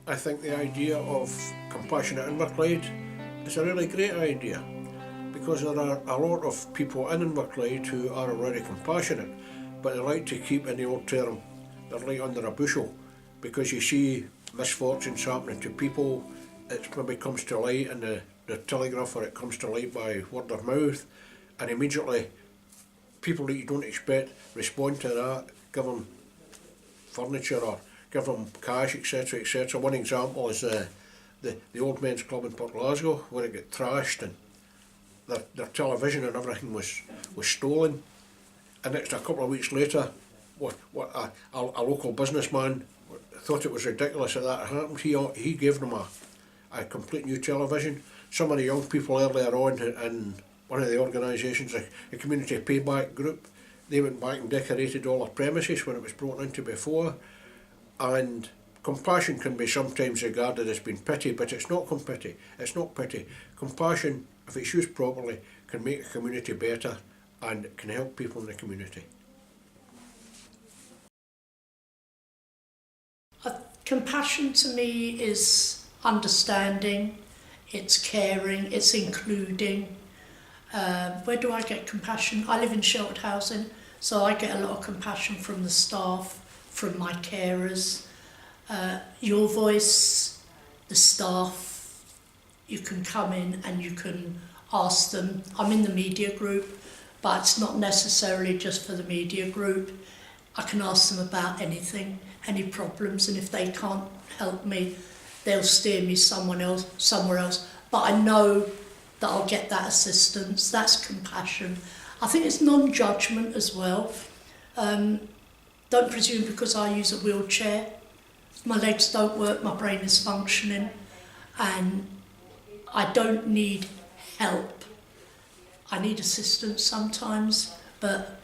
I think the idea of compassion at Inverclyde is a really great idea, because there are a lot of people in Inverclyde who are already compassionate, but they like to keep, in the old term, their light under a bushel, because you see misfortunes happening to people, it maybe comes to light in the Telegraph, or it comes to light by word of mouth, and immediately people that you don't expect respond to that, give them furniture or give them cash, etc, etc. One example is the Old Men's Club in Port Glasgow, where it got trashed and their television and everything was stolen. And next, a couple of weeks later, a local businessman thought it was ridiculous that that happened. He gave them a complete new television. Some of the young people earlier on in one of the organisations, a community payback group, they went back and decorated all their premises when it was brought into before. And compassion can be sometimes regarded as being pity, but it's not pity. It's not pity. Compassion, if it's used properly, can make a community better and can help people in the community. Compassion to me is understanding, it's caring, it's including. Where do I get compassion? I live in sheltered housing, so I get a lot of compassion from the staff, from my carers. Your voice, the staff, you can come in and you can ask them. I'm in the media group, but it's not necessarily just for the media group. I can ask them about anything, any problems, and if they can't help me, they'll steer me somewhere else. But I know that I'll get that assistance. That's compassion. I think it's non-judgment as well. Don't presume because I use a wheelchair, my legs don't work, my brain is functioning, and I don't need help. I need assistance sometimes, but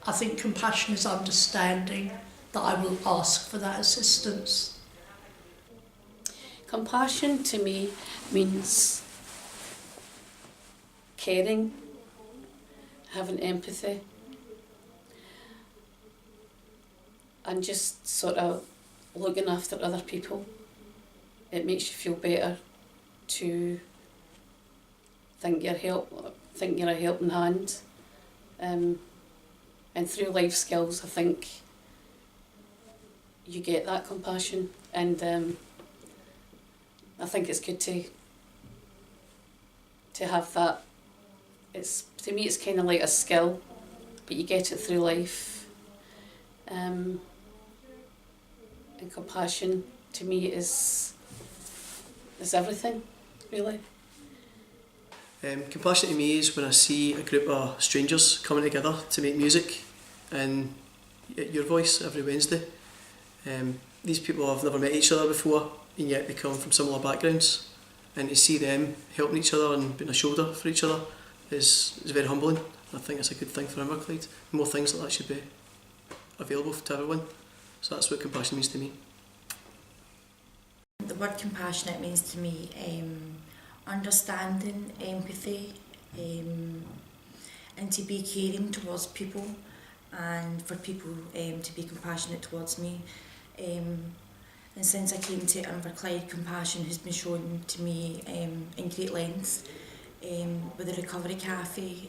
I think compassion is understanding that I will ask for that assistance. Compassion to me means caring, having empathy, and just sort of looking after other people. It makes you feel better to think you're a helping hand. And through life skills, I think you get that compassion, and I think it's good to have that. To me it's kind of like a skill, but you get it through life. And compassion to me is everything, really. Compassion to me is when I see a group of strangers coming together to make music and Your Voice every Wednesday. These people have never met each other before, and yet they come from similar backgrounds, and to see them helping each other and being a shoulder for each other is very humbling. I think it's a good thing for Inverclyde. More things like that should be available to everyone. So that's what compassion means to me. The word compassionate means to me understanding, empathy, and to be caring towards people, and for people to be compassionate towards me. And since I came to Inverclyde, compassion has been shown to me in great lengths, with the Recovery Cafe,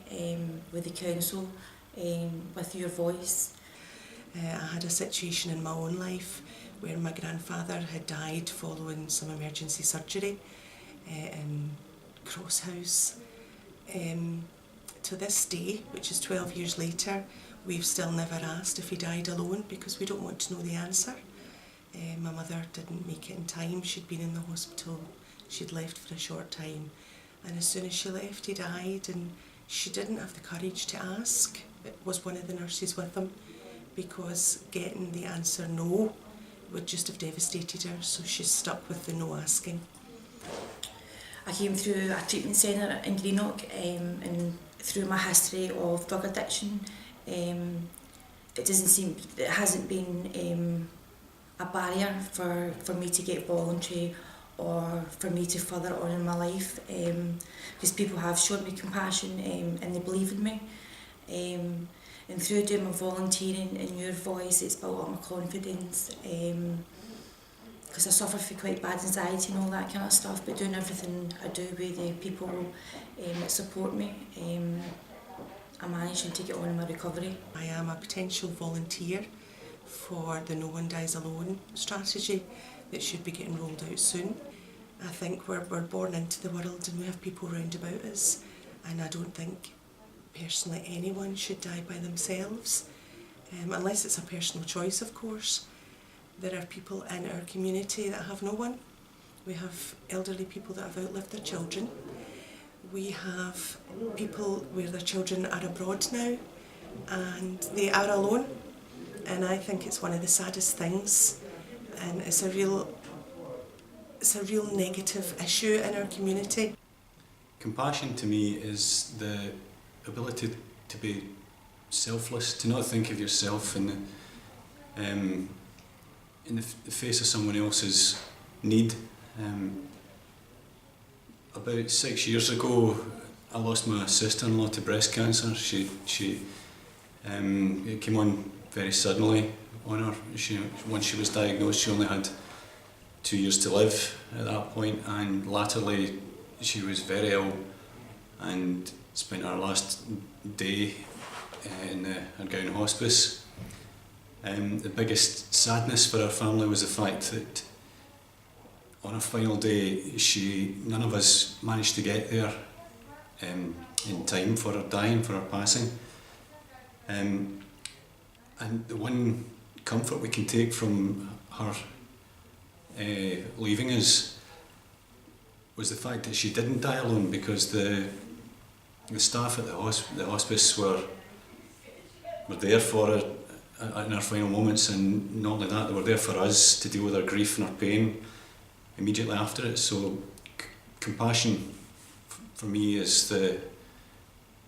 with the council, with Your Voice. I had a situation in my own life where my grandfather had died following some emergency surgery in Crosshouse. To this day, which is 12 years later, we've still never asked if he died alone, because we don't want to know the answer. My mother didn't make it in time. She'd been in the hospital, she'd left for a short time, and as soon as she left he died, and she didn't have the courage to ask. It was one of the nurses with him, because getting the answer no would just have devastated her, so she's stuck with the no asking. I came through a treatment centre in Greenock, and through my history of drug addiction, it hasn't been a barrier for me to get voluntary or for me to further on in my life, because people have shown me compassion and they believe in me. And through doing my volunteering in Your Voice, it's built up my confidence. because I suffer from quite bad anxiety and all that kind of stuff, but doing everything I do with the people that support me, I'm managing to get on in my recovery. I am a potential volunteer for the No One Dies Alone strategy that should be getting rolled out soon. I think we're born into the world and we have people round about us, and I don't think personally anyone should die by themselves, unless it's a personal choice, of course. There are people in our community that have no one. We have elderly people that have outlived their children. We have people where their children are abroad now and they are alone, and I think it's one of the saddest things, and it's a real negative issue in our community. Compassion to me is the ability to be selfless, to not think of yourself in the face of someone else's need. About 6 years ago, I lost my sister-in-law to breast cancer. It came on very suddenly on her. Once she was diagnosed, she only had 2 years to live at that point, and latterly she was very ill and spent her last day in the Inverclyde hospice. The biggest sadness for our family was the fact that on her final day, none of us managed to get there in time for her dying, for her passing. And the one comfort we can take from her leaving us was the fact that she didn't die alone, because the staff at the hospice were there for her in her final moments, and not only that, they were there for us to deal with her grief and her pain immediately after it. So compassion for me is the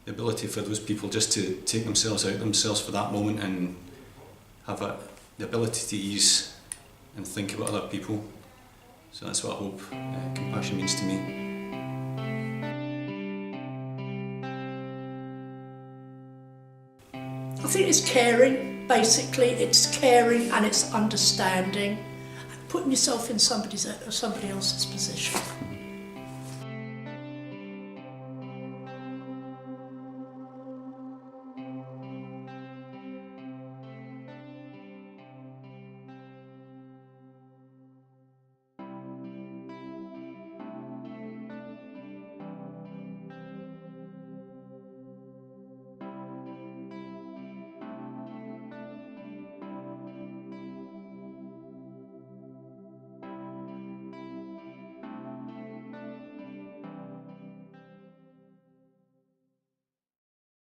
ability for those people just to take themselves out of themselves for that moment and have the ability to ease and think about other people. So that's what I hope compassion means to me. I think it's caring, basically. It's caring and it's understanding, and putting yourself in somebody else's position.